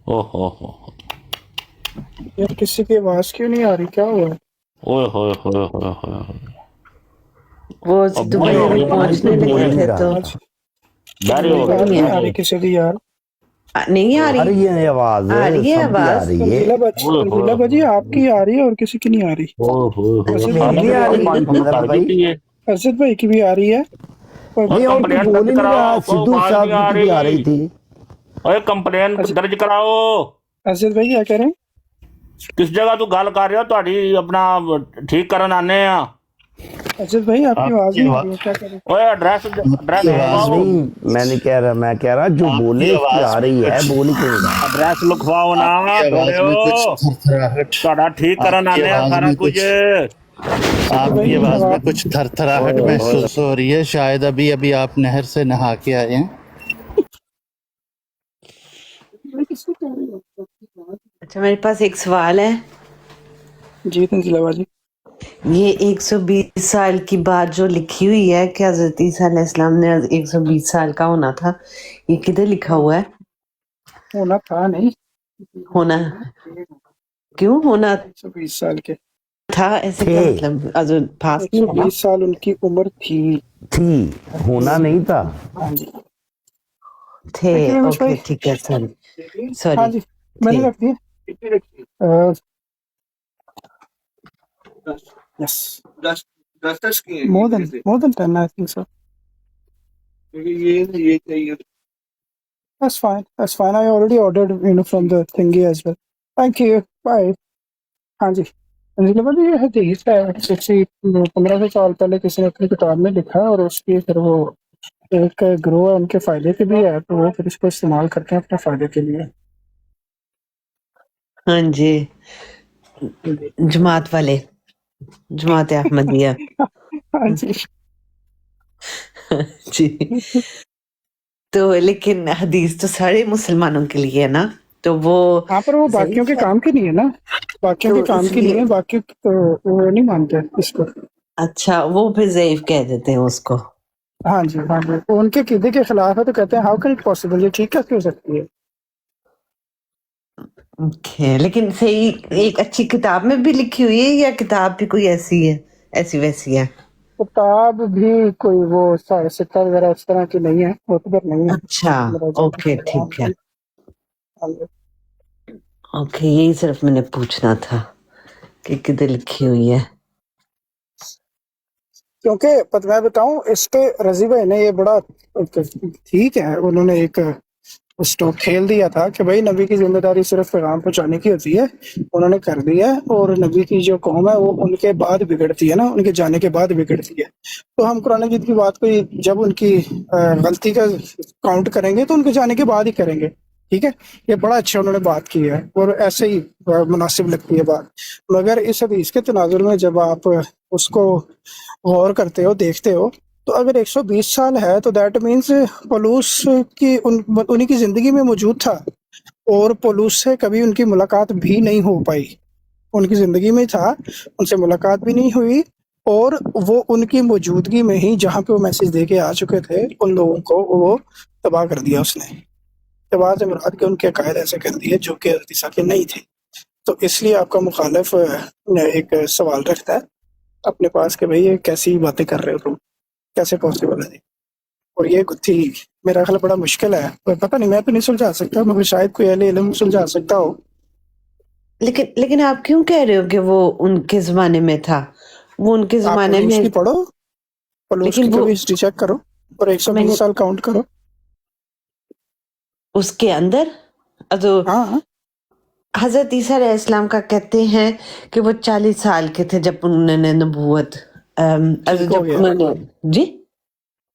ओहो यार किसी की आवाज क्यों नहीं आ रही, क्या हुआ? ओए होए होए होए होए। वो अब दुबई भाई हो अभी गया ना, पहुंचने बोल लगे नहीं थे रहा तो आज था। बैरी हो आवाज गया नहीं आ बैरी। रही किसी की यार। नहीं आ आ रही, रही है आवाज, आ रही है सबकी आ आवाज। रही है। ओए होए रंगीला बाजी आपकी आ रही है और किसी की नहीं आ रही। ओए होए होए। असद मेरी भाई नहीं आ रही पानी मतलब कर भाई। दी है असद भाई की भी आ रही है और नहीं और तू कंप्लेंट बोल दर्ज ही नहीं कराओ, रहा। आपको सिद्धू आवाज नहीं साहब आ की भी आ रही रही। थी। ओए कंप्लेंट दर्ज कराओ। असद भाई क्या कह रहे हैं? किस जगह तू गल कर रहे हो, ਤੁਹਾਡੀ अपना ठीक करन आने आ। असद भाई आपकी आवाज नहीं आ रही है, क्या करें? ओए एड्रेस एड्रेस लिखवाओ, नहीं मैं नहीं कह रहा, मैं कह रहा जो बोले उसकी आ रही है, बोल ही क्यों नहीं रहा। एड्रेस लिखवाओ ना आवाज में कुछ थोड़े थरथराहट, ਤੁਹਾਡਾ ਠੀਕ ਕਰਨ आपकी आने आ आवाज सारा में कुछ। कुछ आपकी आवाज में कुछ थरथराहट ओए, महसूस हो रही है। शायद अभी अभी आप नहर से नहा के आए हैं। अच्छा मेरे पास एक सवाल है। जी रंगीला बाजी, ये 120 साल की बात जो लिखी हुई है कि हजरत ईसा अलैहिस्सलाम ने 120 साल का होना था, ये किधर लिखा हुआ है? होना था नहीं, होना क्यों होना 120 साल के था, ऐसे क्या थे। मतलब? पास नहीं होगा 120 साल उनकी उम्र थी। होना नहीं था। हाँ जी थे। देखिए रमेश ओके भाई। ठीक है, सॉरी हाँ सॉरी। जी मैंने थे। रख दिया। Yes more than 10 I think so. That's fine. I already ordered, from the thingy as well. Thank you. Bye. हाँ जी रंजीला भाई, ये हदीस है किसी 1500 साल पहले किसी ने अपनी किताब में लिखा और उसकी फिर वो एक ग्रोह है, उनके फायदे के भी है, तो वो फिर इसको इस्तेमाल करते हैं अपने फायदे के लिए। हाँ जी, जमात वाले, जमात अहमदिया। हाँ जी जी। तो लेकिन हदीस तो सारे मुसलमानों के लिए है ना, तो वो हाँ पर वो बाकियों के काम की नहीं है ना, बाकियों तो के काम की इसलिए- नहीं है, बाकी तो वो नहीं मानते इसको। अच्छा, वो फिर ज़ईफ कह देते हैं उसको। हाँ जी वो उनके कीदे के खिलाफ है, तो कहते हैं हाउ कैन इट पॉसिबल, ये ठीक कैसे हो सकती है। ओके, लेकिन सही एक अच्छी किताब में भी लिखी हुई है या किताब भी कोई ऐसी है, ऐसी वैसी है? किताब भी कोई वो सिक्का वगैरह इस तरह की नहीं है, मुतबर नहीं है। अच्छा ओके ठीक है, हाँ जी। ओके यही सिर्फ मैंने पूछना था कि किधर लिखी हुई है। क्योंकि मैं बताऊं, इस पे रजी भाई ने ये बड़ा ठीक है, उन्होंने एक स्टॉक खेल दिया था कि भाई नबी की जिम्मेदारी सिर्फ पैगाम पहुंचाने की होती है, उन्होंने कर दिया है, और नबी की जो कौम है वो उनके बाद बिगड़ती है ना, उनके जाने के बाद बिगड़ती है। तो हम कुरान मजीद की बात को जब उनकी गलती का काउंट करेंगे तो उनके जाने के बाद ही करेंगे, ठीक है। ये बड़ा अच्छा उन्होंने बात की है और ऐसे ही मुनासिब लगती है बात। मगर इस हदीस के तनाजुर में जब आप उसको गौर करते हो, देखते हो, तो अगर 120 साल है तो दैट मीन्स पौलुस की उन्हीं की जिंदगी में मौजूद था, और पौलुस से कभी उनकी मुलाकात भी नहीं हो पाई। उनकी जिंदगी में था, उनसे मुलाकात भी नहीं हुई, और वो उनकी मौजूदगी में ही जहाँ पे वो मैसेज दे के आ चुके थे उन लोगों को वो तबाह कर दिया उसने। तबाह से मुराद के उनके अकायद ऐसे कर दिए जो कि हज़रत ईसा के नहीं थे। तो इसलिए आपका मुखालिफ एक सवाल रखता है अपने पास कि भाई ये कैसी बातें कर रहे हो तुम, कैसे पॉसिबल है। और ये गुत्थी मेरा ख्याल बड़ा मुश्किल है, पर पता नहीं, मैं तो नहीं सुलझा सकता, मगर शायद कोई अहले इल्म सुलझा सकता हो। लेकिन आप क्यों कह रहे हो कि वो उनके जमाने में था? वो उनके आप जमाने पलूस की में, पढ़ो, पलूस लेकिन की वो कभी हिस्ट्री चेक करो और 120 मैंने साल काउंट करो। उसके अंदर तो हाँ हजरत ईसा अलैहिस्सलाम का कहते हैं कि वो 40 साल के थे जब उन्होंने नबूवत ठीक हो जब गया, उन्होंने जी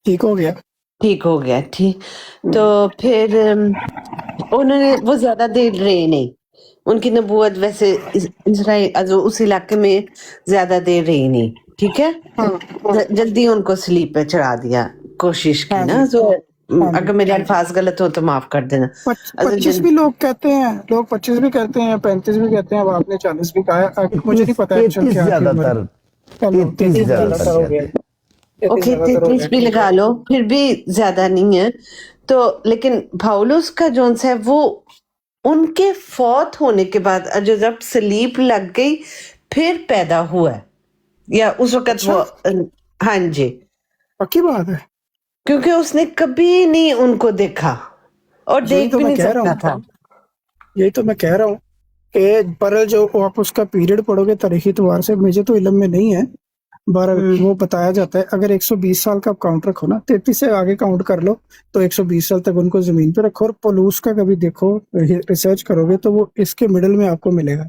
ठीक हो गया। ठीक हो गया, ठीक। तो फिर उन्होंने वो ज्यादा देर रहे नहीं, उनकी नबूवत वैसे इसराइल उस इलाके में ज्यादा देर रही नहीं, ठीक है। हाँ जल्दी उनको स्लीप पे चढ़ा दिया, कोशिश की हाँ ना। जी, तो हाँ जी। अगर मेरे अल्फाज गलत हो तो माफ कर देना। 25 भी लोग कहते हैं, लोग 25 भी कहते हैं, 35 भी कहते हैं, अब आपने 40 भी कहा है। मुझे नहीं पता एक्चुअल 33 क्या थी उम्र। ज्यादातर, चलो 33 ज्यादातर हो गया, कहते हैं। ओके 33 भी लगा लो, फिर भी ज्यादा नहीं है। तो लेकिन पाउलुस का जोन्स है वो उनके फौत होने के बाद जो जब स्लीप लग गई फिर पैदा हुआ है, या उस वक्त वो हाँ जी, पक्की बात है। क्योंकि उसने कभी नहीं उनको देखा और यही देख तो भी मैं नहीं कह रहा सकता हूँ, था। यही तो मैं कह रहा हूँ कि पर जो आप उसका पीरियड पढ़ोगे तारीखी तौर से, मुझे तो इल्म में नहीं है, बहरहाल वो बताया जाता है अगर 120 साल का आप काउंट रखो ना, 33 से आगे काउंट कर लो तो 120 साल तक उनको जमीन पे रखो, और पलूस का कभी देखो रिसर्च करोगे तो वो इसके मिडल में आपको मिलेगा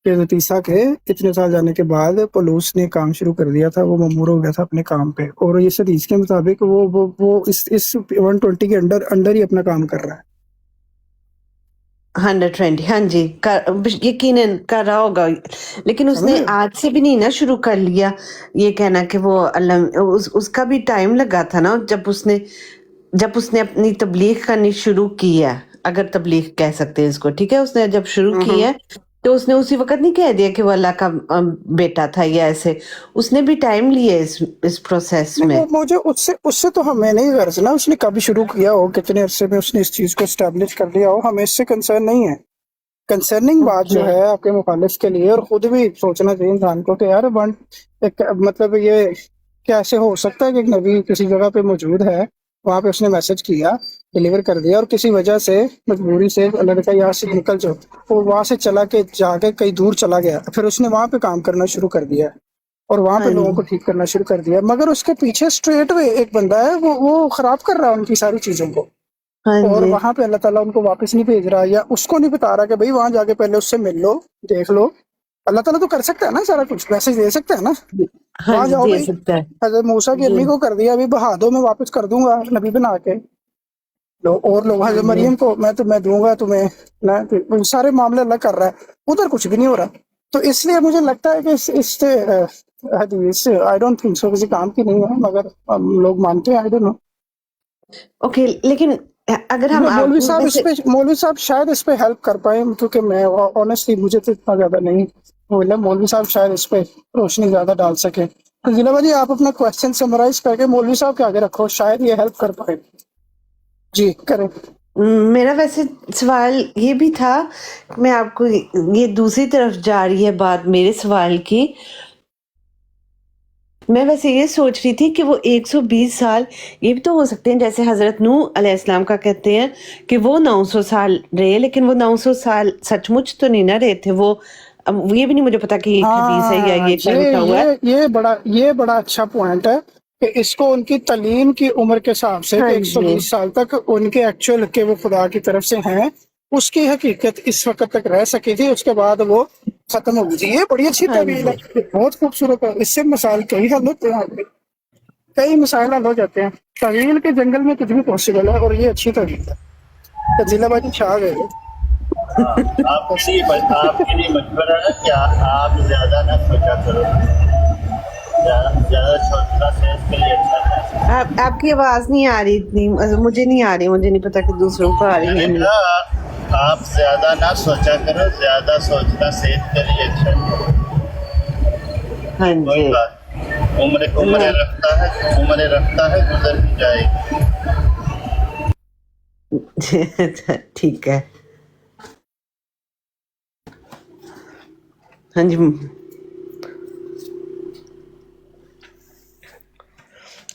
कि तीसा के इतने साल जाने के बाद पलूस ने काम शुरू कर दिया था, वो ममूर हो गया था अपने काम पे, और ये हदीस के मुताबिक वो इस 120 के अंडर ही अपना काम कर रहा है। 120 हाँ जी, यकीनन कर रहा होगा, लेकिन उसने समझ रहे हो? आज से भी नहीं ना शुरू कर लिया ये कहना कि वो अल्लाह उसका भी टाइम लगा था ना, जब उसने अपनी तबलीग करनी शुरू की है, अगर तबलीग कह सकते हैं इसको, ठीक है, उसने जब शुरू की है तो उसने उसी वक्त नहीं कह दिया कि वो अल्लाह का बेटा था या ऐसे, उसने भी टाइम लिया इस प्रोसेस नहीं, में। मुझे उससे तो हमें नहीं गर्ज ना, उसने कभी शुरू किया हो, कितने अरसे में उसने इस चीज को एस्टेब्लिश कर लिया हो, हमें इससे कंसर्न नहीं है। कंसर्निंग बात जो है आपके मुखालिफ के लिए, और खुद भी सोचना चाहिए इंसान को कि यार मतलब ये कैसे हो सकता है कि एक नबी किसी जगह पे मौजूद है, वहां पे उसने मैसेज किया, डिलीवर कर दिया, और किसी वजह से मजबूरी से लड़का यहाँ से निकल जाओ, वो वहां से चला के जाके कहीं दूर चला गया, फिर उसने वहां पे काम करना शुरू कर दिया और वहां पे हाँ लोगों को ठीक करना शुरू कर दिया, मगर उसके पीछे स्ट्रेट वे एक बंदा है, वो खराब कर रहा है उनकी सारी चीजों को, हाँ और जी, वहां पे अल्लाह ताला उनको वापस नहीं भेज रहा, या उसको नहीं बता रहा कि भाई वहां जाके पहले उससे मिल लो, देख लो। अल्लाह ताला तो कर सकता है ना सारा कुछ, मैसेज दे सकता है ना, हाँ वहां जी, जाओ दे भाई, सकता है हजरत मूसा की अम्मी जी, को कर दिया, अभी बहा दो, मैं वापस कर दूंगा नबी बना के, और लोग हाँ हजरत जी। मरियम को मैं दूंगा तुम्हें ना, तो सारे मामले अल्लाह कर रहा है, उधर कुछ भी नहीं हो रहा। तो इसलिए मुझे लगता है कि इस हदीस आई डोंट थिंक सो किसी काम की नहीं है, मगर लोग मानते हैं, आई डोंट नो। ओके, लेकिन अगर हम मौलवी साहब वैसे मौलवी साहब शायद इस पे हेल्प कर पाए, क्योंकि मैं ऑनेस्टली मुझे तो इतना ज्यादा नहीं बोला, मौलवी साहब शायद इस पे रोशनी ज्यादा डाल सके। तो जिला जी आप अपना क्वेश्चन समराइज करके मौलवी साहब के आगे रखो, शायद ये हेल्प कर पाए। जी करें। मेरा वैसे सवाल ये भी था, मैं आपको ये दूसरी तरफ जा रही है बात मेरे सवाल की, मैं वैसे ये सोच रही थी कि वो 120 साल ये भी तो हो सकते हैं, जैसे हजरत नूह अलैहिस्सलाम का कहते हैं कि वो 900 साल रहे, लेकिन वो 900 साल सचमुच तो नहीं ना रहे थे वो, अब ये भी नहीं मुझे पता कि ये एक हदीस है या हाँ, ये कहीं लिखा हुआ है। ये बड़ा अच्छा पॉइंट है कि इसको उनकी तालीम की उम्र के हिसाब से हाँ कि जी, 120 साल तक उनके एक्चुअल के वो खुदा की तरफ से हैं, उसकी हकीकत इस वक्त तक रह सकी थी, उसके बाद वो खत्म हो गई थी। ये बड़ी अच्छी हाँ तवील है, जी, बहुत खूबसूरत है, इससे मसाइल कई हल होते हैं, कई मसाइल हल हो जाते हैं, तवील के जंगल में कुछ भी पॉसिबल है, और ये अच्छी तवील है। तो जिलाबाजी छा गए। आपके लिए मशवरा है कि आप ज्यादा ना सोचा करो, ज्यादा सोचना सेहत के लिए अच्छा है। आपकी आवाज नहीं आ रही इतनी, मुझे नहीं आ रही, मुझे नहीं पता कि दूसरों को आ रही है मैंने नहीं। कहा आप ज्यादा ना सोचा करो, ज्यादा सोचना सेहत के लिए अच्छा है। हाँ कोई जी, बात नहीं, उम्र रखता है गुजर भी जाएगी। ठीक है, हाँ जी,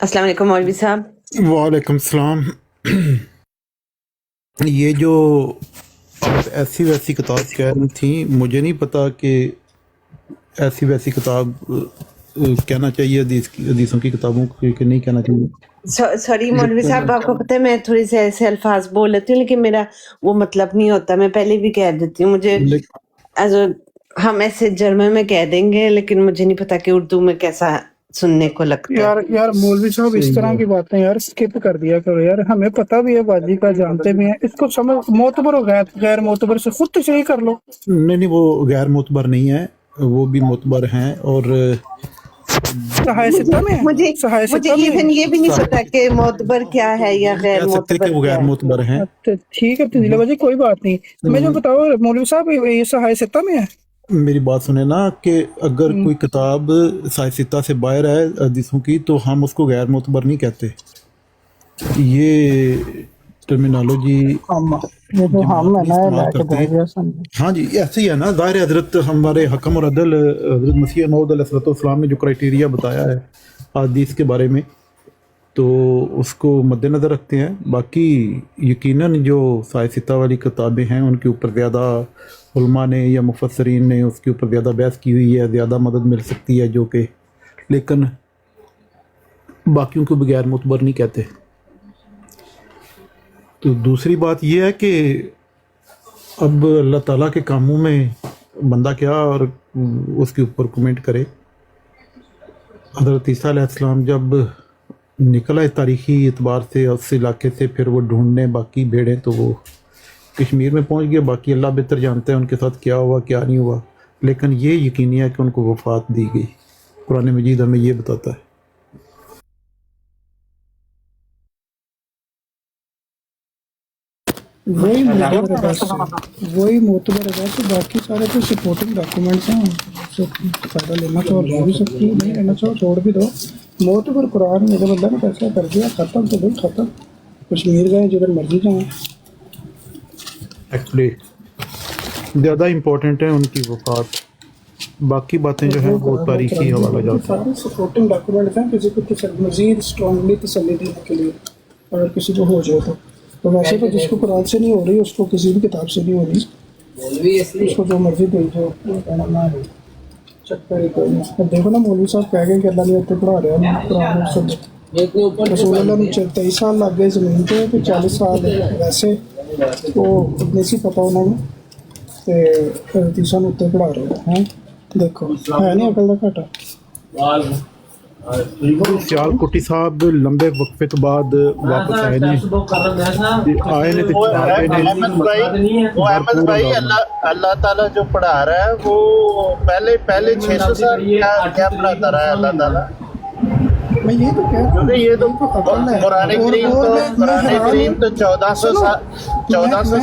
अस्सलाम वालेकुम मौलवी साहब। वालेकुम सलाम। ये जो आप ऐसी वैसी किताब कह रही थी, मुझे नहीं पता कि ऐसी वैसी किताब कहना चाहिए हदीसों की किताबों को कि नहीं कहना चाहिए। सॉरी मौलवी साहब, आपको पता है मैं थोड़ी से ऐसे अल्फाज बोल लेती हूँ, लेकिन मेरा वो मतलब नहीं होता, मैं पहले भी कह देती हूँ, मुझे हम ऐसे जर्मन में कह देंगे, लेकिन मुझे नहीं पता कि उर्दू में कैसा सुनने को लगता है। यार मौलवी साहब इस तरह की बातें यार स्किप कर दिया करो यार, हमें पता भी है बाजी का, जानते भी हैं इसको, समझ मोतबर और गैर मोतबर से खुद तो सही कर लो। नहीं, वो गैर मोतबर नहीं है, वो भी मोतबर हैं, और सहाय सित्ता में मुझे इवन ये भी नहीं पता कि मोतबर क्या है या गैर कह सकते कि मोतबर वो क्या गैर है। मोतबर हैं। अच्छा ठीक है तजीला बाजी, कोई बात नहीं। मैं जो बताओ मौलवी साहब, ये सहाय सित्ता में है। मेरी बात सुने ना, कि अगर कोई किताब साहित्य से बाहर है हदीसों की, तो हम उसको गैर मोतबर नहीं कहते। ये टर्मिनोलॉजी हम ये तो हम है ना इस्तेमाल लाके करते बैठ हैं। गया सामने। हाँ जी ऐसे ही है ना, ज़ाहिर है हज़रत हमारे हकम और अदल हज़रत मसीह मौद अलैहिस्सलाम ने जो क्राइटेरिया बताया है हदीस के बारे में, तो उसको मद्देनज़र रखते हैं। बाकी यकीनन जो साइसिता वाली किताबें हैं उनके ऊपर ज़्यादा उलमा ने या मुफस्सरीन ने उसके ऊपर ज़्यादा बहस की हुई है, ज़्यादा मदद मिल सकती है, जो कि लेकिन बाकियों को बगैर मुतबर नहीं कहते। तो दूसरी बात यह है कि अब अल्लाह ताला के कामों में बंदा क्या और उसके ऊपर कमेंट करे। हज़रत ईसा अलैहिस्सलाम जब निकला है तारीख़ी एतबार से उस इलाके से, फिर वो ढूंढने बाकी भेड़ें, तो वो कश्मीर में पहुंच गए। बाकी अल्लाह बेहतर जानते हैं उनके साथ क्या हुआ क्या नहीं हुआ, लेकिन ये यकीनी है कि उनको वफ़ात दी गई। कुरान मजीद हमें ये बताता है। वही मोतबर है बस, वही मोतबर है बस। बाकी सारे तो सपोर्टिंग डॉक्यूमेंट्स हैं, उससे फ़ायदा लेना चाहो ले भी सकती हो, नहीं लेना चाहो छोड़ भी दो। मोतबर कुरान में जब अल्लाह ने फैसला कर दिया ख़त्म तो भाई ख़त्म। कश्मीर गए जिधर मर्जी जाएँ। एक्चुअली ज़्यादा इम्पोर्टेंट है उनकी वफ़ात, बाकी बातें जो हैं वो तारीख़ी हवाला जाता है। सारे सपोर्टिंग डॉक्यूमेंट्स हैं किसी को मज़ीद स्ट्रॉन्गली तसल्ली देने के लिए, अगर किसी को हो जाए तो वैसे तो जिसको कुरान से नहीं हो रही उसको किसी भी किताब से नहीं हो रही, उसको जो मर्जी दे दो चक्कर ही कोई नहीं। अब देखो ना मौलवी साहब कह गए कि अल्लाह ने इतने पढ़ा रहा है कुरान से। रसूल अल्लाह ने 23 साल लग गए ज़मीन पे, तो 40 साल वैसे वो नहीं सी पता उन्होंने तो तीसरा उत्ते पढ़ा रहे हैं। देखो है नहीं अकल का घाटा। सियालकोटी साहब लंबे वक्फे तो बाद वापस आए ने वो अहमद भाई अल्लाह ताला जो पढ़ा रहा है वो पहले 600 साल क्या पढ़ाता रहा है अल्लाह ताला। मैं ये तो कह रहा हूँ क्योंकि ये तो कुरान करीम तो 1400 साल से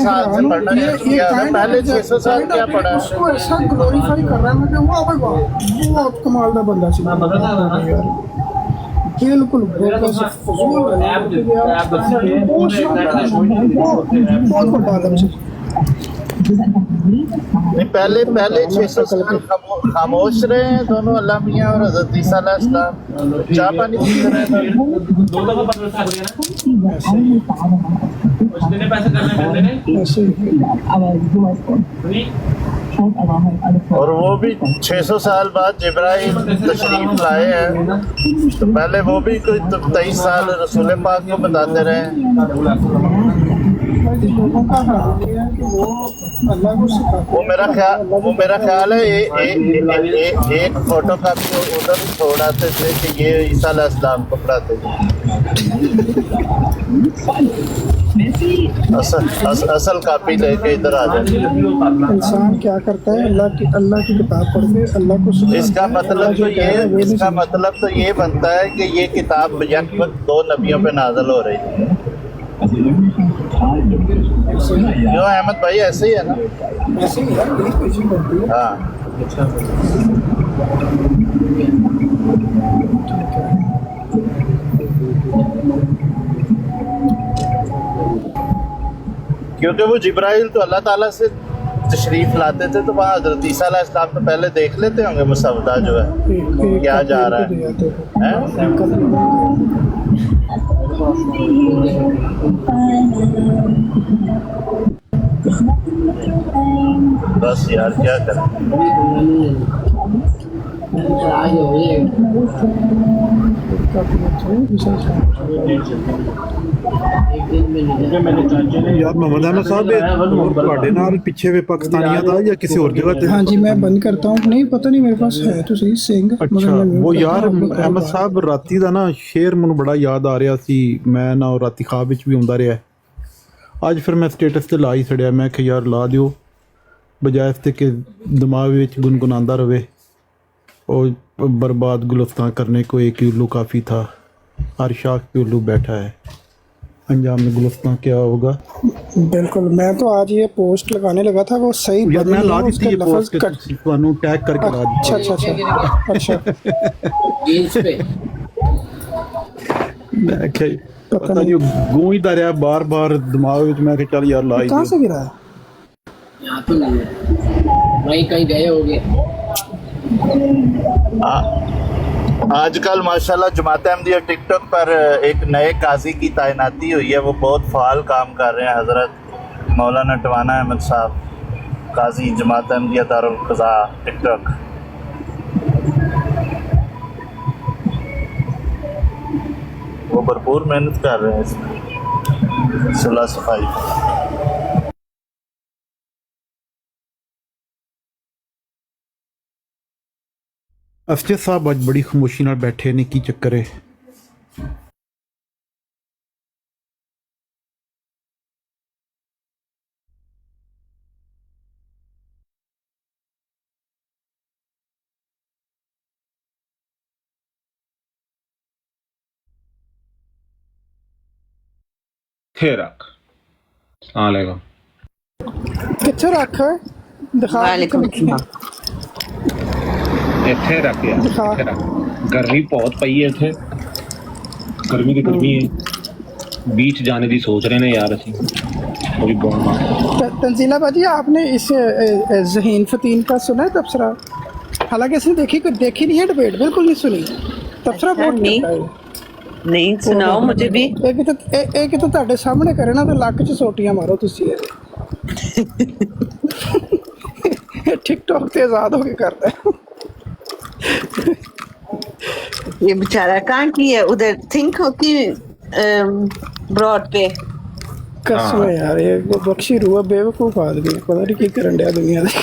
पढ़ना किया है, पहले 600 साल क्या पढ़ा है। उसको ऐसा ग्लोरीफाई कर रहा है, मैं वाह भाई वाह बहुत कमाल का बंदा सी यार, बिल्कुल बहुत बड़ा आदम सी। नहीं पहले 600 साल खामोश रहे हैं दोनों, अल्लाह मियाँ और हज़रत ईसा अलैहिस्सलाम चाय पानी पीते रहे। और वो भी 600 साल बाद जिब्राइल तशरीफ लाए हैं, तो पहले वो भी कोई 23 साल रसूल पाक को बताते रहे। वो मेरा ख्याल है एक फोटो कापी उधर छोड़ आते थे कि ये ईसा अलैहिस्सलाम को पढ़ाते थे। असल कापी लेके इधर आ जाए। इंसान क्या करता है, अल्लाह की किताब पढ़ के अल्लाह को इसका मतलब तो ये बनता है कि ये किताब यकवक्त 2 नबियों पे नाज़िल हो रही है। जो अहमद भाई ऐसे ही है ना। ऐसे ही है। हाँ क्योंकि वो जिब्राइल तो अल्लाह ताला से तशरीफ लाते थे, तो वहाँ हज़रत ईसा अलैहिस्सलाम तो पहले देख लेते होंगे मुसवदा जो है क्या जा रहा है। बस यार क्या करें। यार मोहम्मद अहमद साहब ਤੁਹਾਡੇ ਨਾਲ ਪਿੱਛੇ ਵੇ ਪਾਕਿस्तानिया था या किसी और जगह थे? हाँ जी मैं बंद करता हूँ, नहीं पता नहीं मेरे पास है तो सही सिंग। ਅੱਛਾ ਉਹ ਯਾਰ ਅਹਿਮਦ ਸਾਹਿਬ ਰਾਤੀ ਦਾ ਨਾ ਸ਼ੇਰ ਮੈਨੂੰ ਬੜਾ ਯਾਦ ਆ ਰਿਹਾ ਸੀ, ਮੈਂ ਨਾ ਉਹ ਰਾਤੀ ਖਾਬ ਵਿੱਚ ਵੀ ਆਉਂਦਾ ਰਿਹਾ। ਅੱਜ ਫਿਰ ਮੈਂ ਸਟੇਟਸ ਤੇ ਲਾ ਹੀ ਛੜਿਆ, ਮੈਂ ਕਿ ਯਾਰ ਲਾ ਦਿਓ ਬਜਾਏ ਇਸ ਤੇ ਕਿ ਦਿਮਾਗ ਵਿੱਚ ਗੁਨਗੁਨਾਉਂਦਾ ਰਵੇ। ਉਹ बर्बाद गुलस्तान करने को एक उल्लू काफ़ी था, हर शाख पे उल्लू बैठा है, अंजाम में गुलस्तान क्या होगा। बिल्कुल मैं तो आज ये पोस्ट लगाने लगा था, वो सही यार मैं ला दी थी ये पोस्ट के ਤੁਹਾਨੂੰ टैग करके ला दी। अच्छा मैं क्या पता ਪਤਾ नहीं ਨਹੀਂ ਗੂੰਜਦਾ ਰਿਹਾ ਬਾਰ-ਬਾਰ ਦਿਮਾਗ ਵਿੱਚ। ਮੈਂ ਕਿਹਾ ਚੱਲ ਯਾਰ ਲਾ ਹੀ कहाँ ਦਿਓ। से गिरा है? यहाँ तो नहीं है, वहीं कहीं गए होगे। आजकल माशाल्लाह जमात अहमदिया टिकटॉक पर एक नए काजी की तैनाती हुई है, वो बहुत फ़ाल काम कर रहे हैं। हज़रत मौलाना टवाना अहमद साहब, काजी जमात अहमदिया दारुल क़ज़ा टिकटॉक। वो भरपूर मेहनत कर रहे हैं इसमें सुलह सफाई पर। ਅਸਜਦ ਸਾਹਿਬ ਅੱਜ ਬੜੀ ਖਾਮੋਸ਼ੀ ਨਾਲ ਬੈਠੇ ਨੇ, ਕੀ ਚੱਕਰ ਹੈ? थे रख सलाम किथे रख दिखा वालेकुम अस्सलाम। ਇੱਥੇ ਰੱਖ ਯਾਰ, ਦਿਖਾ। ਇੱਥੇ ਰੱਖ। ਗਰਮੀ ਬਹੁਤ ਪਈ ਹੈ ਇੱਥੇ, ਗਰਮੀ ਦੀ ਗਰਮੀ ਹੈ। बीच जाने की सोच रहे हैं यार ਅਸੀਂ ਉਹ ਵੀ ਬਹੁਤ ਮਾਰ। तंजीला बाजी, आपने इस ज़हीन फ़तीन का सुना है तबसरा? हालांकि इसने देखी नहीं है डिबेट, बिल्कुल नहीं सुनी। तबसरा बहुत नहीं। करता है। नहीं सुनाओ मुझे भी। एक तो ਤੁਹਾਡੇ ਸਾਹਮਣੇ ਕਰੇ ਨਾ ਤੇ ਲੱਕ 'ਚ ਸੋਟੀਆਂ ਮਾਰੋ ਤੁਸੀਂ। ਇਹ ਟਿਕਟੌਕ ਤੇ ਆਜ਼ਾਦ ਹੋ ਕੇ ਕਰਦਾ ਹੈ। ये बेचारा कहाँ की है, उधर थिंक हो कि ब्रॉड पे। कसम है यार, ये बख्शी रूह बेवकूफ आदमी, पता नहीं की करन डया दुनिया दे,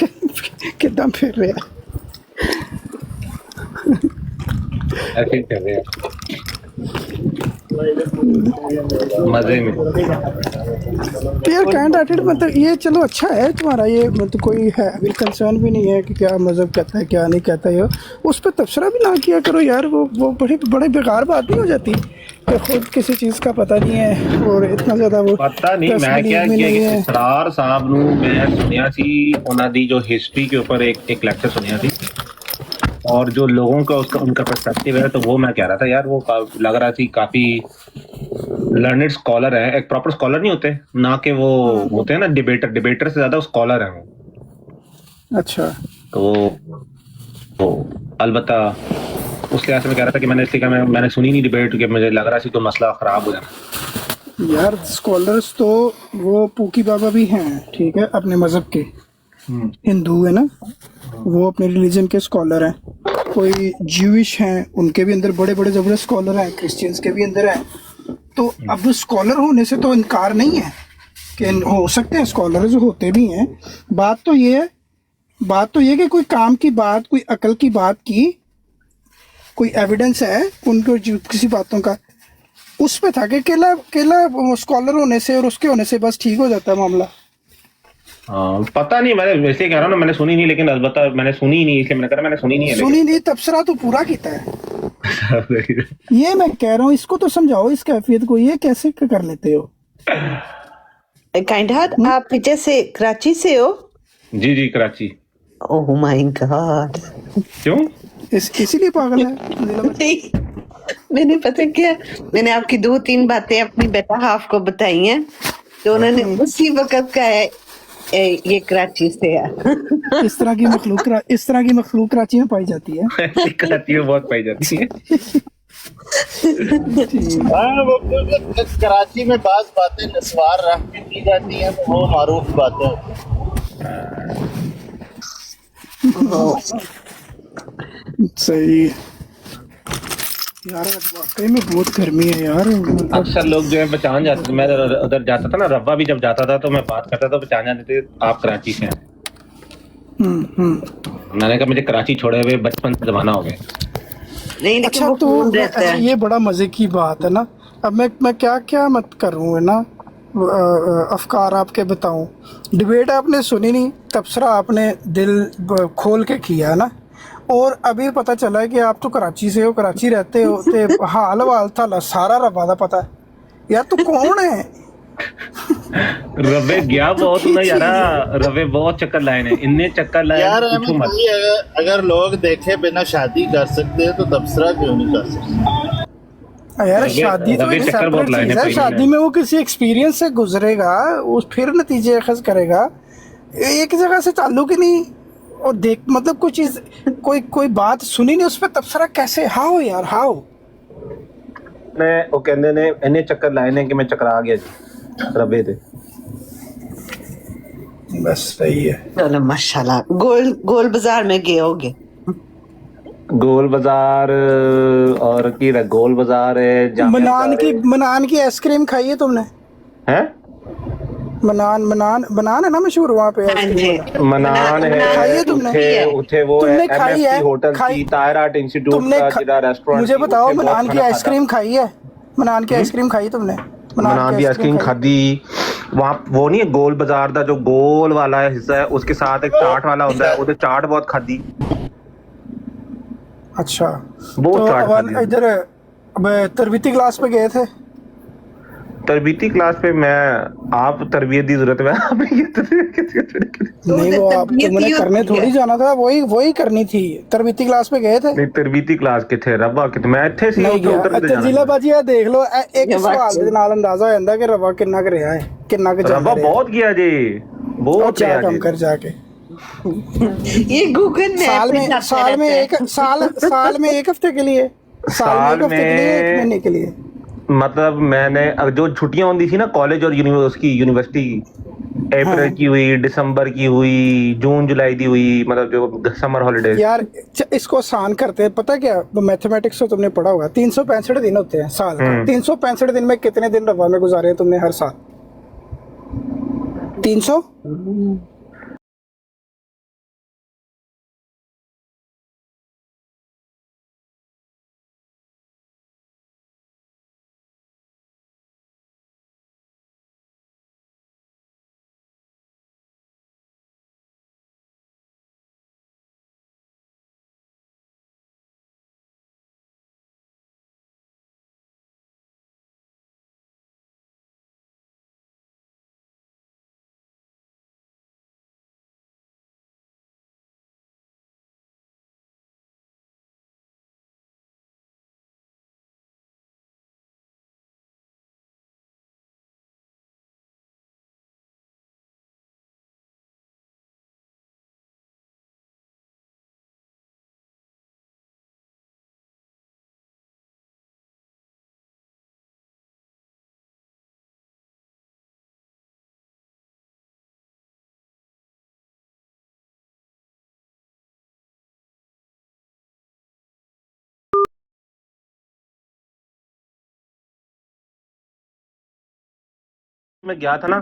किदां फिर रहा। ऐसे ही कर रहे हैं मजे में। यार कैंडिडेट मतलब ये चलो अच्छा है तुम्हारा, ये मतलब कोई है अभी कंसर्न भी नहीं है कि क्या मजहब कहता है क्या नहीं कहता है। उस पर तबसरा भी ना किया करो यार, वो बड़े बेकार बात नहीं हो जाती कि खुद किसी चीज़ का पता नहीं है और इतना ज़्यादा वो पता नहीं मैं क्या किया। इसरार साहब ਨੂੰ मैं सुनिया सी ਉਹਨਾਂ ਦੀ जो हिस्ट्री के ऊपर एक लेक्चर सुनिया थी, और जो लोगों का उसका उनका पर्सपेक्टिव है, तो वो मैं कह रहा था यार वो लग रहा थी काफी लर्नेड स्कॉलर है। एक प्रॉपर स्कॉलर नहीं होते ना, कि वो होते हैं ना डिबेटर से ज्यादा स्कॉलर है वो। अच्छा तो अलबत्ता उस लिहाज से मैं कह रहा था कि मैंने इसलिए कहा मैंने सुनी नहीं डिबेट, क्योंकि मुझे लग रहा था कि मसला खराब हो जाना। यार स्कॉलर्स तो वो पूकी बाबा भी हैं, ठीक है, अपने मजहब के हिंदू है ना, वो अपने रिलीजन के स्कॉलर हैं। कोई ज्यूइश हैं, उनके भी अंदर बड़े बड़े जबरदस्त स्कॉलर हैं, क्रिश्चियंस के भी अंदर हैं। तो अब स्कॉलर होने से तो इनकार नहीं है कि हो सकते हैं, स्कॉलर जो होते भी हैं। बात तो ये कि कोई काम की बात, कोई अकल की बात की, कोई एविडेंस है उनको किसी बातों का, उस पे था कि केला स्कॉलर होने से और उसके होने से बस ठीक हो जाता है मामला। पता नहीं, मैं वैसे कह रहा हूँ ना, मैंने सुनी नहीं, लेकिन अलबत्ता मैंने सुनी नहीं, इसलिए मैंने कहा मैंने सुनी नहीं है। सुनी नहीं, तबसरा तो पूरा किया है। ये मैं कह रहा हूँ, इसको तो समझाओ, इस कैफियत को, ये कैसे कर लेते हो? काइंड हार्ट, आप पीछे से कराची से हो? जी कराची। ओह माय गॉड, क्यों? इसीलिए पागल है। नहीं, मैंने पता क्या, मैंने आपकी 2-3 बातें अपनी बेटा हाफ को बताई हैं, तो उन्होंने उसी वक्त का है ये कराची से है। इस तरह की मखलूक कराची में पाई जाती है। कराची में बहुत पाई जाती है। हाँ, वो कराची में बात बातें नस्वार रख के की जाती हैं, वो मारूफ बातें सही यार, वाकई में बहुत गर्मी है यार। अक्सर लोग जो है पहचान जाते थे, मैं उधर जाता था ना, रब्बा भी जब जाता था तो मैं बात करता था, पहचान जाते थे आप कराची से हैं। मैंने कहा मुझे कराची छोड़े हुए बचपन से जमाना हो गया। नहीं, अच्छा तो ये बड़ा मजे की बात है ना। अब मैं क्या मत करूँ है ना, अफकार आपके बताऊं। डिबेट आपने सुनी नहीं, तबसरा आपने दिल खोल के किया ना, और अभी पता चला है कि आप तो कराची से हो, कराची रहते हो, तो हाल वाल था सारा रब्बा दा पता है यार। तू कौन है? रवे गया बहुत ना यारा, रवे बहुत चक्कर लाए ने, इन्ने चक्कर लाए यार। पूछो मत। अगर लोग देखे बिना शादी कर सकते हैं तो तबसरा क्यों नहीं कर सकते? यार शादी तो एक सेपरेट चीज है, शादी में वो किसी एक्सपीरियंस से गुजरेगा, उस फिर नतीजे अखज़ करेगा, एक जगह से ताल्लुक ही नहीं। और देख मतलब कोई चीज कोई बात सुनी नहीं, उस पर तबसरा कैसे, हाउ यार हाउ। ने ਉਹ ਕਹਿੰਦੇ ਨੇ ਇੰਨੇ ਚੱਕਰ ਲਾਏ ਨੇ ਕਿ ਮੈਂ ਚਕਰਾ ਗਿਆ ਜੀ ਰੱਬੇ ਤੇ। बस सही है। चलो माशाल्लाह। गोल बाजार में गए होगे? गोल बाजार और की गोल बाजार है। मनान की आइसक्रीम खाई है तुमने? हैं? मनान है ना मशहूर वहाँ पे? मनान है, खाई है तुमने? उठे वो तुमने खाई है? होटल की तायर आर्ट इंस्टीट्यूट का जिला रेस्टोरेंट। मुझे बताओ मनान की आइसक्रीम खाई है? मनान की आइसक्रीम खाई तुमने? मनान की आइसक्रीम खादी। वहाँ वो नहीं है गोल बाजार का जो गोल वाला हिस्सा है, उसके साथ एक चाट वाला होता है, उधर चाट बहुत खादी। अच्छा बहुत तो चाट खादी। इधर तरबीती क्लास पे गए थे? तरबीती क्लास पे मैं आप तरबियत की जरूरत है नहीं, वो आप तुमने करने थोड़ी जाना था, वही करनी थी। तरबीती क्लास पे गए थे? नहीं तरबीती क्लास किथे रब्बा किथे मैं ਇੱਥੇ ਸੀ ਉਧਰ ਤੇ ਤੰਜ਼ੀਲਾ ਬਾਜੀ ਆ ਦੇਖ ਲਓ, ਇੱਕ ਸਵਾਲ ਦੇ ਨਾਲ ਅੰਦਾਜ਼ਾ ਹੋ ਜਾਂਦਾ ਕਿ ਰਵਾ ਕਿੰਨਾ ਕੁ ਰਿਹਾ ਹੈ, ਕਿੰਨਾ ਕੁ रब्बा बहुत गया जी बहुत क्या गया कम जी। कर जाके ये गूगल साल में एक हफ्ते के लिए, साल में एक हफ्ते के लिए, एक महीने के लिए? मतलब मैंने जो छुट्टियां होती थी ना कॉलेज और यूनिवर्सिटी अप्रैल की हुई, दिसंबर की हुई, जून जुलाई की हुई, मतलब जो समर हॉलीडेज। यार इसको आसान करते हैं, पता क्या, मैथमेटिक्स तो तुमने पढ़ा होगा, 365 दिन होते हैं साल का। 365 दिन में कितने दिन रवा में गुजारे हैं तुमने हर साल? 300? मैं गया था ना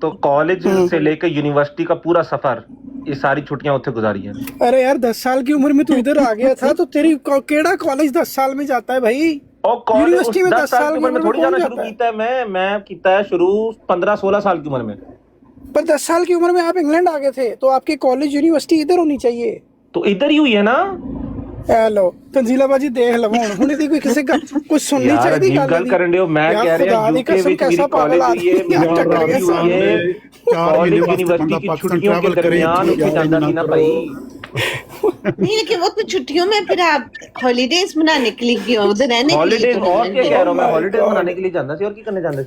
तो कॉलेज से लेकर यूनिवर्सिटी का पूरा सफर, ये सारी छुट्टियां उत्थे गुजारी है। अरे यार 10 साल की उम्र में तू इधर आ गया था, तो तेरी केड़ा कॉलेज 10 साल में जाता है भाई? और यूनिवर्सिटी में 10 साल की उम्र में थोड़ी जाना शुरू कीता है मैं कीता है शुरू 15-16 साल की उम्र में। पर 10 साल की उम्र में आप इंग्लैंड आ गए थे, तो आपकी कॉलेज यूनिवर्सिटी इधर होनी चाहिए। तो इधर ही हुई है ना। हेलो तंजीला बाजी देख लवो हुन दी कोई किसी का कुछ सुननी चाहिए गल करन दियो। मैं कह रहा हूं यूके विच मेरी कॉलेज हुई है, कॉलेज यूनिवर्सिटी की छुट्टियों के दरमियान उसे जाना थी ना भाई। नहीं लेकिन वो तो छुट्टियों में फिर आप हॉलीडेज मनाने के लिए गए उधर रहने के लिए? हॉलीडेज और क्या कह रहा हूं मैं, हॉलीडेज मनाने के लिए जाना थी और की करने जाना थी।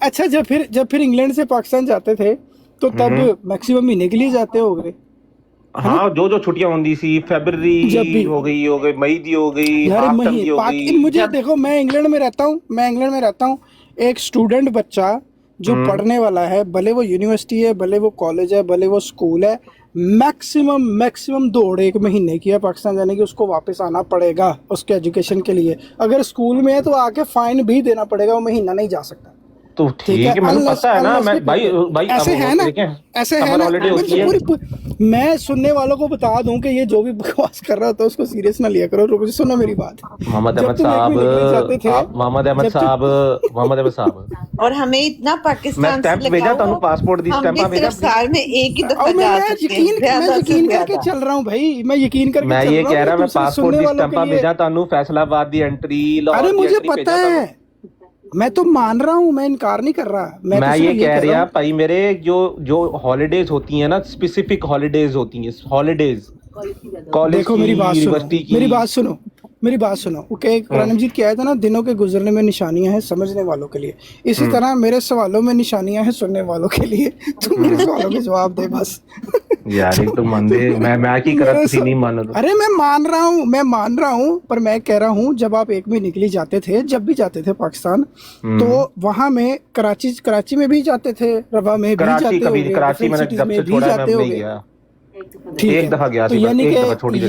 अच्छा जब फिर इंग्लैंड से पाकिस्तान जाते थे तो तब मैक्सिमम महीने के लिए जाते होंगे? हाँ जो छुट्टियां होती सी, फरवरी हो गई मई दी हो गई, हाफ टर्म दी हो गई। मुझे देखो, मैं इंग्लैंड में रहता हूँ, एक स्टूडेंट बच्चा जो पढ़ने वाला है, भले वो यूनिवर्सिटी है, भले वो कॉलेज है, भले वो स्कूल है, मैक्सिमम 2 महीने की है पाकिस्तान जाने की, उसको वापस आना पड़ेगा उसके एजुकेशन के लिए। अगर स्कूल में है तो आके फाइन भी देना पड़ेगा, वो महीना नहीं जा सकता। तो ठीक है, मुझे पता है ना। मैं भाई ऐसे है ना, ऐसे है ना। मैं सुनने वालों को बता दूं कि ये जो भी बकवास कर रहा था उसको सीरियस ना लिया करो। रुको सुनो मेरी बात। मोहम्मद अहमद साहब और हमें इतना पाकिस्तान मैं स्टैंप भेजा तानू, पासपोर्ट दी स्टैंप भेजा। साल में एक ही दफा मैं यकीन करके चल रहा हूं भाई, मैं यकीन करके मैं ये कह रहा, मैं पासपोर्ट दी स्टैंप भेजा तानू, फैसलाबाद दी एंट्री। अरे मुझे पता है, मैं तो मान रहा हूँ, मैं इनकार नहीं कर रहा। मैं ये कह रहा भाई, मेरे जो हॉलीडेज होती हैं ना, स्पेसिफिक हॉलीडेज होती हैं, हॉलीडेज कॉलेज। देखो मेरी बात सुनो, मेरी बात सुनो, ओके, कुरान मजीद की आयत है ना, दिनों के गुजरने में निशानियां हैं समझने वालों के लिए, इसी तरह मेरे सवालों में निशानियां हैं सुनने वालों के लिए। तुम मेरे सवालों के जवाब दे बस। यार एक तो मान दे, मैं की करा तुसी नहीं मान दो। अरे मैं मान रहा हूँ, पर मैं कह रहा हूँ जब आप एक महीने के लिए जाते थे, जब भी जाते थे पाकिस्तान, तो वहां में कराची में भी जाते थे, रवा में भी कराची जाते कभी होगे, कराची मैंने different जब cities से में भी छोड़ा है, जाते मैं नहीं होगे। गया, ठीक एक है, दफा गया तो थी, बस एक दफा छोटी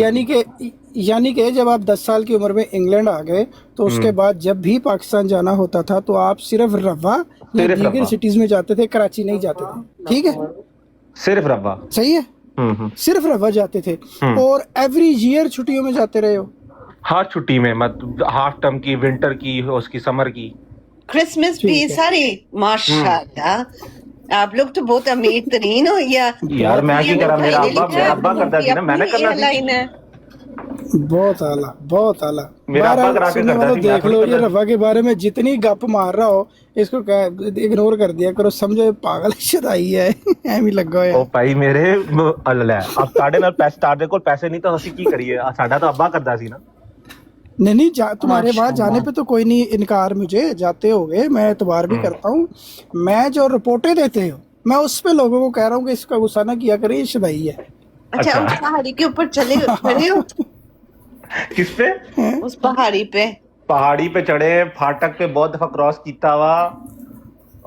यानी कि जब आप 10 साल की उम्र में इंग्लैंड आ गए, तो उसके बाद जब भी पाकिस्तान जाना होता था तो आप सिर्फ रवा या सिर्फ दीगर रवा। सिटीज में जाते थे, कराची नहीं जाते थे, ठीक है, सिर्फ रब्बा। सही है, सिर्फ रवा जाते थे। और एवरी ईयर छुट्टियों में जाते रहे हो? हर छुट्टी में, मत हाफ टर्म की, विंटर की, उसकी समर की, क्रिसमस भी सारी। माशाल्लाह, आप लोग तो बहुत अमीर तरीन हो। यार मैं की करा, मेरा अब्बा करता थी ना, मैंने करना लाइन है। बहुत आला, बहुत आला। मेरा अब्बा करा के सुनने करता वालों थी, मैं देख लो, थोड़ी ये करता रवा के बारे में जितनी गप मार रहा हो, इसको इग्नोर कर दिया करो, समझो पागल शुदाई है। ਐਵੇਂ ਲੱਗਾ ਹੋਇਆ। ਉਹ ਭਾਈ ਮੇਰੇ ਲੈ अब ਸਾਡੇ ਨਾਲ ਪੈਸੇ, ਸਾਡੇ ਕੋਲ ਪੈਸੇ नहीं तो ਅਸੀਂ ਕੀ ਕਰੀਏ, ਸਾਡਾ ਤਾਂ ਅੱਬਾ ਕਰਦਾ ਸੀ ना। नहीं तुम्हारे वहाँ जाने पे तो कोई नहीं इनकार, मुझे जाते होगे, मैं एतबार भी करता हूँ। मैं जो रिपोर्टें देते हो, मैं उस पे लोगों को कह रहा हूँ कि इसका गुस्सा ना किया करे, ये शुदाई है। अच्छा, उस पहाड़ी के ऊपर चढ़े हो? किस पे? उस पहाड़ी पे चढ़े, फाटक पे बहुत दफा क्रॉस कीता हुआ,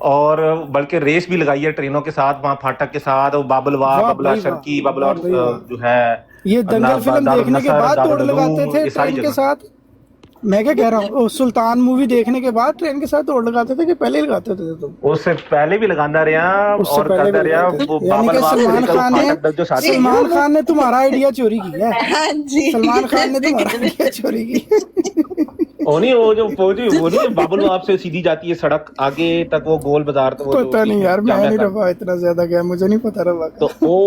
और बल्कि रेस भी लगाई है ट्रेनों के साथ वहाँ फाटक के साथ। वो बाबुलवार शर्की, बाबुलवार जो है, ये दंगल फिल्म देखने के बाद दौड़ लगाते थे ट्रेन के साथ। मैं क्या कह रहा हूँ, सुल्तान मूवी देखने के बाद ट्रेन के साथ दौड़ लगाते थे कि पहले ही लगाते थे तुम? उससे पहले भी लगाना रहा और करता रहा। यानी कि सलमान खान ने तुम्हारा आइडिया चोरी किया है। सलमान खान ने तुम्हारा आइडिया चोरी की। वो नहीं बाबुलवार से सीधी जाती है सड़क आगे तक, वो गोल बाजार तो पता नहीं यार, मैं नहीं रहा इतना ज्यादा गया, मुझे नहीं पता रहा। तो वो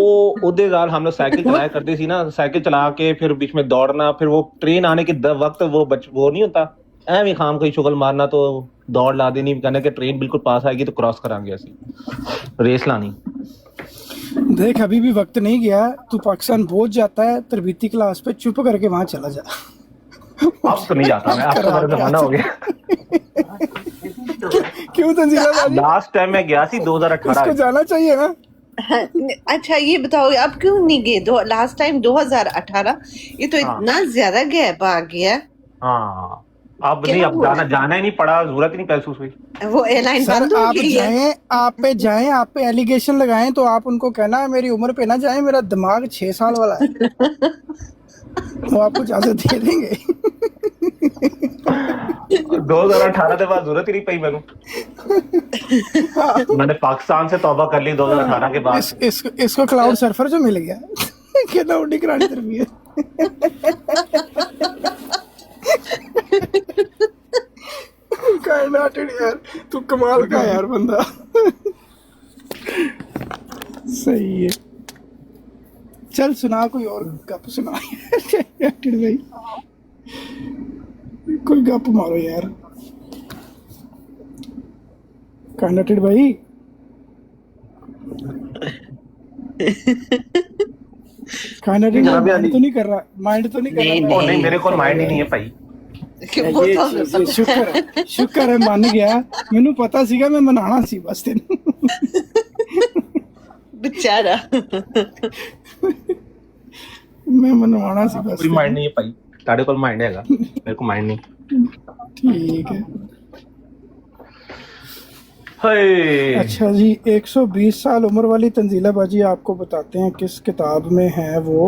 उदे गाल हम लोग साइकिल चलाया करते सी ना, साइकिल चला के फिर बीच में दौड़ना, फिर वो ट्रेन आने के वक्त वो नहीं होता ਐਵੇਂ ਖਾਮ कोई शुगल मारना, तो दौड़ ला देनी, कहना कि ट्रेन बिल्कुल पास आएगी तो क्रॉस करांगे, ऐसी रेस लानी। देख अभी भी वक्त नहीं गया, तू पाकिस्तान पहुंच जाता है, तरबीती क्लास पे चुप करके वहां चला जा। अब तो नहीं जाता मैं, अब तो मेरा जमाना हो गया। क्यों तंजीला भाई? लास्ट टाइम मैं गया सी 2018। इसको जाना चाहिए ना। अच्छा ये बताओ, अब क्यों नहीं गए? लास्ट टाइम 2018, ये तो इतना ज्यादा गैप आ गया। हाँ, अब नहीं, अब जाना ही नहीं पड़ा, जरूरत ही नहीं महसूस हुई। वो एयरलाइन बंद हो गई है। आप पे एलिगेशन लगाएं तो आप उनको कहना मेरी उम्र पे ना जाएं, मेरा दिमाग 6 साल वाला है। वो आपको इजाजत दे देंगे। 2018 के बाद जरूरत ही नहीं पई मैंने। मैंने पाकिस्तान से तौबा कर ली 2018 के बाद। इसको क्लाउड सर्फर जो मिल गया, कहना उड़ी करानी तरफ है। यार तू कमाल का यार बंदा। सही है, चल सुना कोई और गप सुना भाई, कोई गप मारो यार। कर्नाटेड भाई कर्नाटेड माइंड तो नहीं कर रहा, नहीं मेरे को माइंड ही नहीं है भाई। शुक्र है मान गया, मैनू पता सीगा, मैं मनाना सी बस तेन बेचारा। मैं मनवाना सी बस। कोई माइंड नहीं है भाई, ताड़े को माइंड हैगा, मेरे को माइंड नहीं। ठीक है। अच्छा जी, 120 साल उम्र वाली तंजीला बाजी आपको बताते हैं किस किताब में है वो।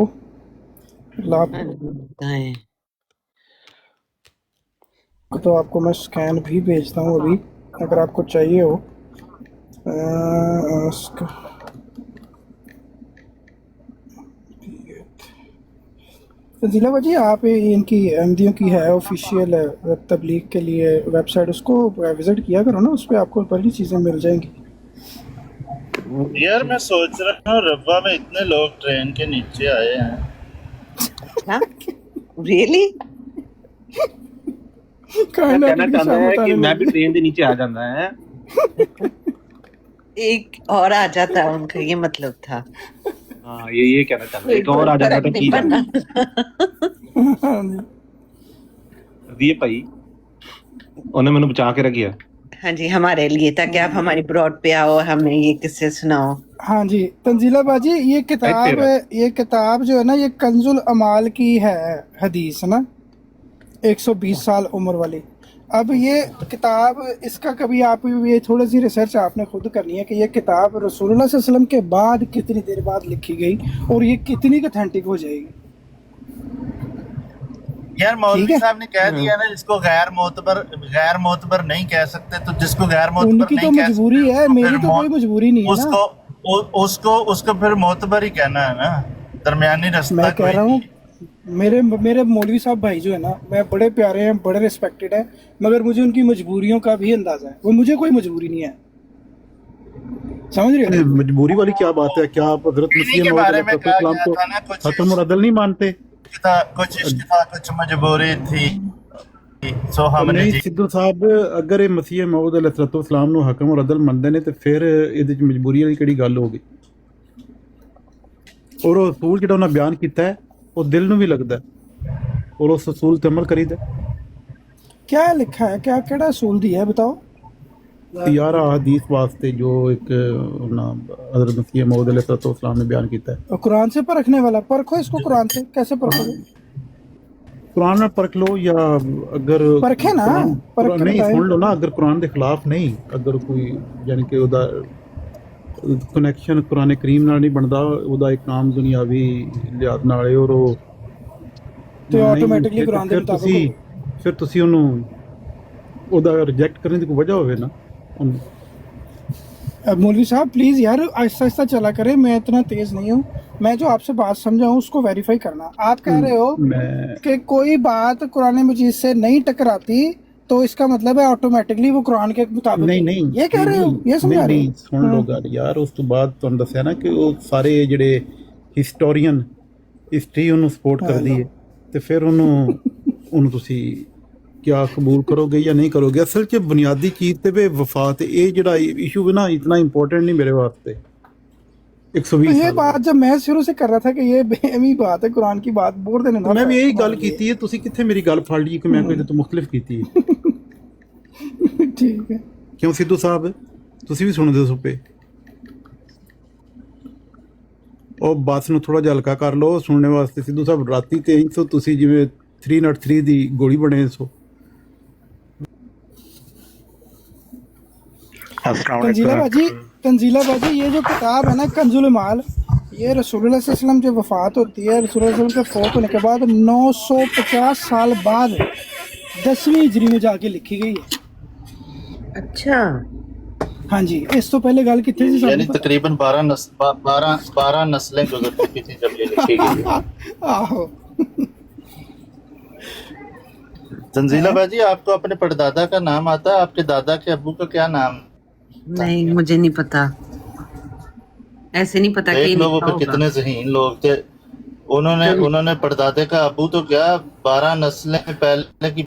तो आपको मैं स्कैन भी भेजता हूँ अभी, अगर आपको चाहिए हो। तंजीला बाजी, आप इनकी अहमदियों की है ऑफिशियल तबलीग के लिए वेबसाइट, उसको विजिट किया करो ना, उस पर आपको बड़ी चीज़ें मिल जाएंगी। यार मैं सोच रहा हूँ रब्बा में इतने लोग ट्रेन के नीचे आए हैं। रियली? कहना चाहता है कि मैं भी ट्रेन के नीचे आ जाता है। एक और आ जाता, उनका ये मतलब था। हाँ, ये कहना चाहता है, एक और आ जाता तो की ਕਰਦੀ ਹੈ ਭਾਈ, ਉਹਨੇ ਮੈਨੂੰ ਬਚਾ ਕੇ ਰੱਖਿਆ। हाँ जी, हमारे लिए, ताकि आप हमारी ब्रॉड पे आओ, हमें ये किस्से सुनाओ। हाँ जी तंजीला बाजी, ये किताब जो है ना, ये कंजुल अमाल की है हदीस ना, 120 साल उम्र वाली। अब ये किताब, इसका कभी आप ये थोड़ी सी रिसर्च आपने खुद करनी है कि ये किताब रसूलुल्लाह सल्लल्लाहु अलैहि वसल्लम के बाद कितनी देर बाद लिखी गई और ये कितनी ऑथेंटिक हो जाएगी। यार मौलवी साहब ने कह दिया ना, जिसको गैर मोतबर नहीं कह सकते, तो जिसको गैर मोतबर उनकी तो नहीं कह मजबूरी सकते, है, तो मेरी फिर तो कोई मजबूरी नहीं है ना। उसको फिर मोतबर ही कहना है ना, दरमियानी रास्ता मैं कह कोई रहा हूँ, नहीं। मेरे मौलवी साहब भाई जो है ना, मैं बड़े प्यारे हैं, बड़े रिस्पेक्टेड है, मगर मुझे उनकी मजबूरियों का भी अंदाजा है। वो मुझे कोई मजबूरी नहीं है, समझ रहे हो? मजबूरी वाली क्या बात है? क्या आप हजरत इन्हीं मसीह के मौऊद बारे में कहा अलैहिस्सलाम गया को था ना, कुछ खत्म और अदल नहीं मानते? कुछ इश्क था, कुछ मजबूरी थी, सो हमने नहीं जी सिद्धू साहब, अगर ਇਹ ਮਸੀਹ ਮੌਊਦ अलैहिस्सलाम ਨੂੰ ਹਕਮ ਔਰ ਅਦਲ ਮੰਨਦੇ ਨੇ ਤੇ ਫਿਰ ਇਹਦੇ ਚ ਮਜਬੂਰੀ ਵਾਲੀ ਕਿਹੜੀ ਗੱਲ ਹੋ ਗਈ? ਔਰ ਉਹ ਅਸੂਲ ਜਿਹੜਾ ਉਹਨਾਂ ਬਿਆਨ ਕੀਤਾ ਹੈ ਉਹ ਦਿਲ ਨੂੰ ਵੀ ਲੱਗਦਾ ਹੈ ਔਰ ਉਸ ਅਸੂਲ ਤੇ ਅਮਲ ਕਰੀਦਾ ਹੈ। क्या लिखा है, क्या केड़ा असूल दिया है बताओ? यार हदीस वास्ते जो एक हजरत मसीह मौऊद अलैहिस्सलाम ने बयान किया है, और कुरान से परखने वाला, परखो इसको कुरान से, कैसे परखोगे? कुरान में परख लो या अगर परखे ना, परख के नहीं बताएं। सुन लो ना, अगर कुरान के खिलाफ नहीं, अगर कोई यानी कि ਉਹਦਾ ਕਨੈਕਸ਼ਨ ਕੁਰਾਨ ਕਰੀਮ ਨਾਲ ਨਹੀਂ ਬਣਦਾ, ਉਹਦਾ ਇੱਕ ਆਮ ਦੁਨਿਆਵੀ ਲਿਹਾਜ਼ ਨਾਲ ਹੈ ਔਰ ਉਹ ਤੇ ਨਹੀਂ, ਆਟੋਮੈਟਿਕਲੀ ਕੁਰਾਨ ਦੇ ਫਿਰ ਮੁਤਾਬਕ ਤੁਸੀਂ- ਫਿਰ ਤੁਸੀਂ ਉਹਨੂੰ ਉਹਦਾ ਰਿਜੈਕਟ ਕਰਨ ਦੀ ਕੋਈ ਵਜ੍ਹਾ ਹੋਵੇ ਨਾ ਉਹਨੂੰ। अब मौलवी साहब प्लीज़ यार आहिस्ता आहिस्ता चला करें, मैं इतना तेज़ नहीं हूँ। मैं जो आपसे बात समझा हूँ उसको वेरीफाई करना। आप कह रहे हो मैं कि कोई बात कुरान मजीद से नहीं टकराती तो इसका मतलब है ऑटोमेटिकली वो कुरान के मुताबिक ਨਹੀਂ है। ਨਹੀਂ ये कह रहे हो, ये समझा रहे ਨਹੀਂ हो? ਸੁਣ ਲਓ ਗੱਲ ਯਾਰ। ਉਸ ਤੋਂ ਬਾਅਦ ਤੁਹਾਨੂੰ ਦੱਸਿਆ ਨਾ ਕਿ ਉਹ ਸਾਰੇ ਜਿਹੜੇ ਹਿਸਟੋਰੀਅਨ ਹਿਸਟਰੀ ਉਹਨੂੰ ਸਪੋਰਟ ਕਰਦੀ ਹੈ ਤੇ ਫਿਰ ਉਹਨੂੰ ਤੁਸੀਂ ਕਿਆ ਕਬੂਲ ਕਰੋਗੇ ਜਾਂ ਨਹੀਂ ਕਰੋਗੇ। ਅਸਲ 'ਚ ਬੁਨਿਆਦੀ ਚੀਜ਼ ਤੇ ਵੇ ਵਫਾ ਤੇ ਇਹ ਜਿਹੜਾ ਇਸ਼ੂ ਹੈ ਨਾ, ਇਤਨਾ ਇੰਪॉर्टेंट नहीं मेरे वास्ते। 120 तो ये साल बात जब मैं शुरू से कर रहा था कि ये बेहमी बात है, कुरान की बात बोल देने ना। ਮੈਂ ਵੀ ਇਹੀ ਗੱਲ ਕੀਤੀ ਹੈ, ਤੁਸੀਂ ਕਿੱਥੇ ਮੇਰੀ ਗੱਲ ਫੜ ਲਈ ਕਿ ਮੈਂ ਕੋਈ ਤੋਂ ਮੁਖਤਲਿਫ ਕੀਤੀ ਹੈ? ठीक है। ਕਿਉਂ ਸਿੱਧੂ ਸਾਹਿਬ, ਤੁਸੀਂ ਵੀ ਸੁਣਦੇ ਹੋ ਸੁਪੇ? ਉਹ ਬੱਸ ਨੂੰ ਥੋੜਾ ਜਿਹਾ ਹਲਕਾ ਕਰ ਲਓ ਸੁਣਨੇ ਵਾਸਤੇ। ਸਿੱਧੂ ਸਾਹਿਬ ਰਾਤੀ 300 ਤੁਸੀਂ ਜਿਵੇਂ 303 ਦੀ ਗੋਲੀ ਬਣੇ ਸੋ। तंजीला बाजी ये जो किताब है ना कंजुल माल, ये रसूलुल्लाह सल्लल्लाहु अलैहि वसल्लम जो वफ़ात होती है, रसूलुल्लाह सल्लल्लाहु अलैहि वसल्लम के फौत होने के बाद 950 साल बाद 10वीं हिजरी में जाके लिखी गई है। अच्छा, हाँ जी, इस तो पहले गल की थी यानी तकरीबन 12 नस्लें गुजर चुकी थी जब ये लिखी गई। आहो। तंजीला बाजी, आपको अपने परदादा का नाम आता है? आपके दादा के अब्बू का क्या नाम? नहीं मुझे नहीं पता, ऐसे नहीं पता कि देख लो वो फिर कितने ज़हीन लोग थे। उन्होंने परदादे का अब्बू तो क्या 12 नस्लें पहले की